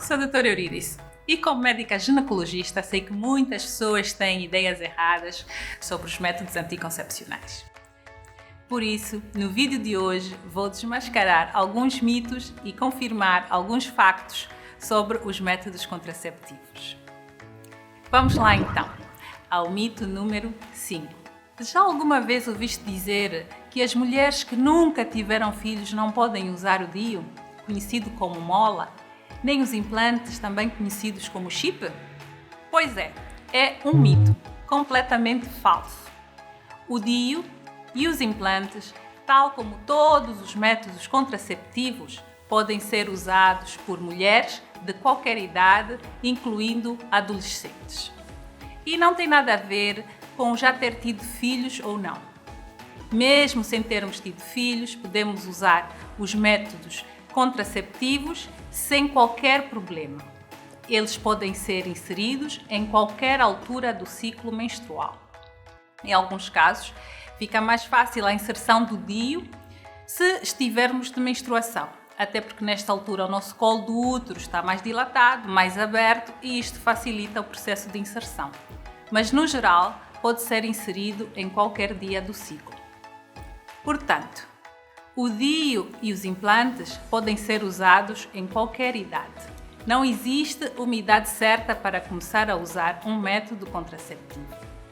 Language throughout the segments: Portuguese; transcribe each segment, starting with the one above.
sou a doutora Eurídice e como médica ginecologista sei que muitas pessoas têm ideias erradas sobre os métodos anticoncepcionais. Por isso, no vídeo de hoje vou desmascarar alguns mitos e confirmar alguns factos sobre os métodos contraceptivos. Vamos lá então, ao mito número 5. Já alguma vez ouviste dizer que as mulheres que nunca tiveram filhos não podem usar o DIU, conhecido como mola, nem os implantes, também conhecidos como chip? Pois é um mito completamente falso. O DIU e os implantes, tal como todos os métodos contraceptivos, podem ser usados por mulheres de qualquer idade, incluindo adolescentes. E não tem nada a ver com já ter tido filhos ou não. Mesmo sem termos tido filhos, podemos usar os métodos contraceptivos sem qualquer problema. Eles podem ser inseridos em qualquer altura do ciclo menstrual. Em alguns casos, fica mais fácil a inserção do DIU se estivermos de menstruação, até porque nesta altura o nosso colo do útero está mais dilatado, mais aberto e isto facilita o processo de inserção. Mas no geral, pode ser inserido em qualquer dia do ciclo. Portanto, o DIU e os implantes podem ser usados em qualquer idade. Não existe uma idade certa para começar a usar um método contraceptivo.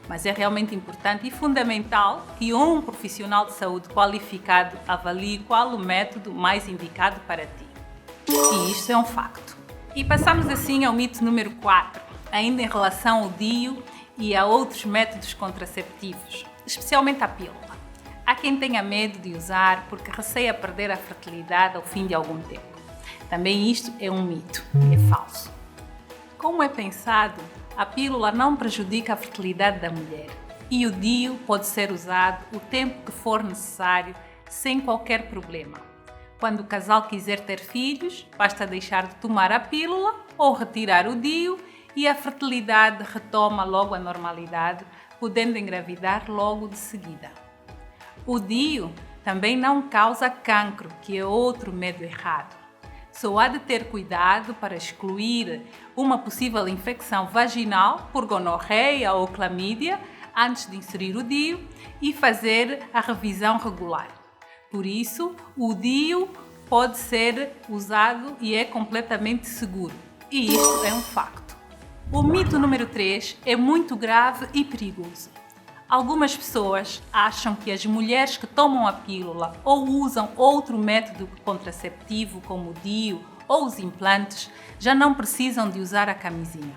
Mas é realmente importante e fundamental que um profissional de saúde qualificado avalie qual o método mais indicado para ti. E isto é um facto. E passamos assim ao mito número 4, ainda em relação ao DIU e a outros métodos contraceptivos, especialmente a pílula. Há quem tenha medo de usar porque receia perder a fertilidade ao fim de algum tempo. Também isto é um mito, é falso. Como é pensado, a pílula não prejudica a fertilidade da mulher e o DIU pode ser usado o tempo que for necessário sem qualquer problema. Quando o casal quiser ter filhos, basta deixar de tomar a pílula ou retirar o DIU e a fertilidade retoma logo a normalidade, podendo engravidar logo de seguida. O DIU também não causa cancro, que é outro medo errado. Só há de ter cuidado para excluir uma possível infecção vaginal por gonorreia ou clamídia antes de inserir o DIU e fazer a revisão regular. Por isso, o DIU pode ser usado e é completamente seguro. E isto é um facto. O mito número 3 é muito grave e perigoso. Algumas pessoas acham que as mulheres que tomam a pílula ou usam outro método contraceptivo como o DIU ou os implantes já não precisam de usar a camisinha.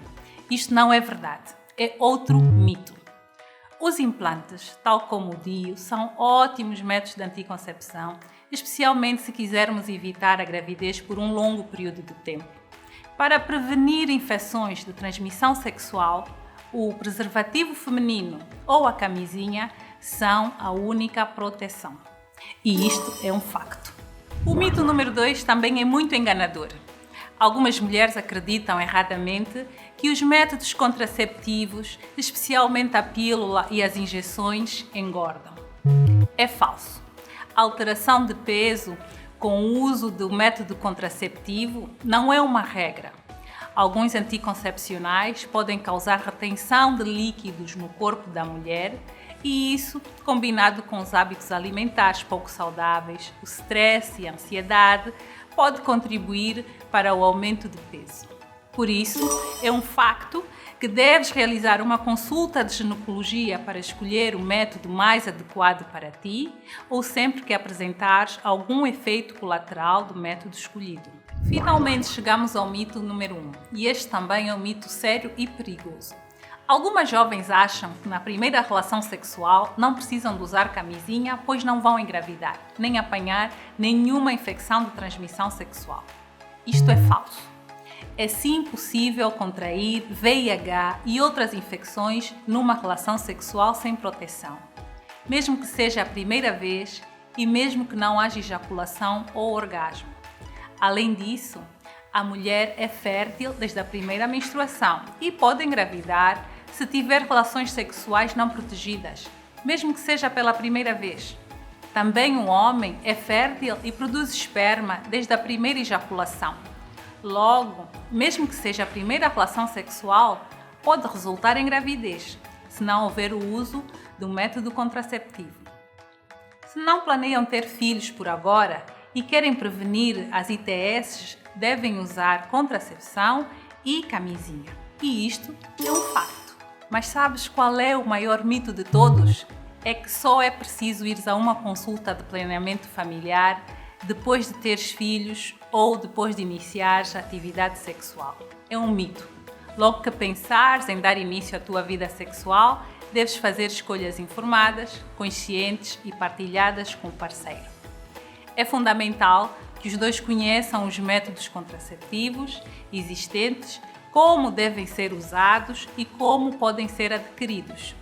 Isto não é verdade, é outro mito. Os implantes, tal como o DIU, são ótimos métodos de anticoncepção, especialmente se quisermos evitar a gravidez por um longo período de tempo. Para prevenir infecções de transmissão sexual, o preservativo feminino ou a camisinha são a única proteção. E isto é um facto. O mito número 2 também é muito enganador. Algumas mulheres acreditam erradamente que os métodos contraceptivos, especialmente a pílula e as injeções, engordam. É falso. A alteração de peso com o uso do método contraceptivo não é uma regra. Alguns anticoncepcionais podem causar retenção de líquidos no corpo da mulher e isso, combinado com os hábitos alimentares pouco saudáveis, o stress e a ansiedade, pode contribuir para o aumento de peso. Por isso, é um facto que deves realizar uma consulta de ginecologia para escolher o método mais adequado para ti ou sempre que apresentares algum efeito colateral do método escolhido. Finalmente chegamos ao mito número 1, e este também é um mito sério e perigoso. Algumas jovens acham que na primeira relação sexual não precisam de usar camisinha, pois não vão engravidar, nem apanhar nenhuma infecção de transmissão sexual. Isto é falso. É sim possível contrair VIH e outras infecções numa relação sexual sem proteção, mesmo que seja a primeira vez e mesmo que não haja ejaculação ou orgasmo. Além disso, a mulher é fértil desde a primeira menstruação e pode engravidar se tiver relações sexuais não protegidas, mesmo que seja pela primeira vez. Também o homem é fértil e produz esperma desde a primeira ejaculação. Logo, mesmo que seja a primeira relação sexual, pode resultar em gravidez, se não houver o uso do método contraceptivo. Se não planeiam ter filhos por agora e querem prevenir as ITS, devem usar contracepção e camisinha. E isto é um facto. Mas sabes qual é o maior mito de todos? É que só é preciso ir a uma consulta de planeamento familiar depois de teres filhos ou depois de iniciares a atividade sexual. É um mito. Logo que pensares em dar início à tua vida sexual, deves fazer escolhas informadas, conscientes e partilhadas com o parceiro. É fundamental que os dois conheçam os métodos contraceptivos existentes, como devem ser usados e como podem ser adquiridos.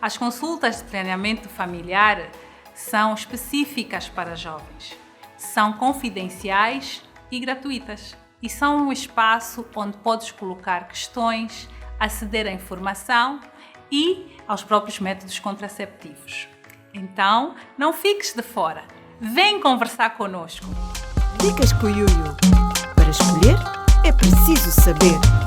As consultas de planeamento familiar são específicas para jovens, são confidenciais e gratuitas e são um espaço onde podes colocar questões, aceder à informação e aos próprios métodos contraceptivos. Então, não fiques de fora. Vem conversar connosco. Dicas com o Yuyu. Para escolher, é preciso saber.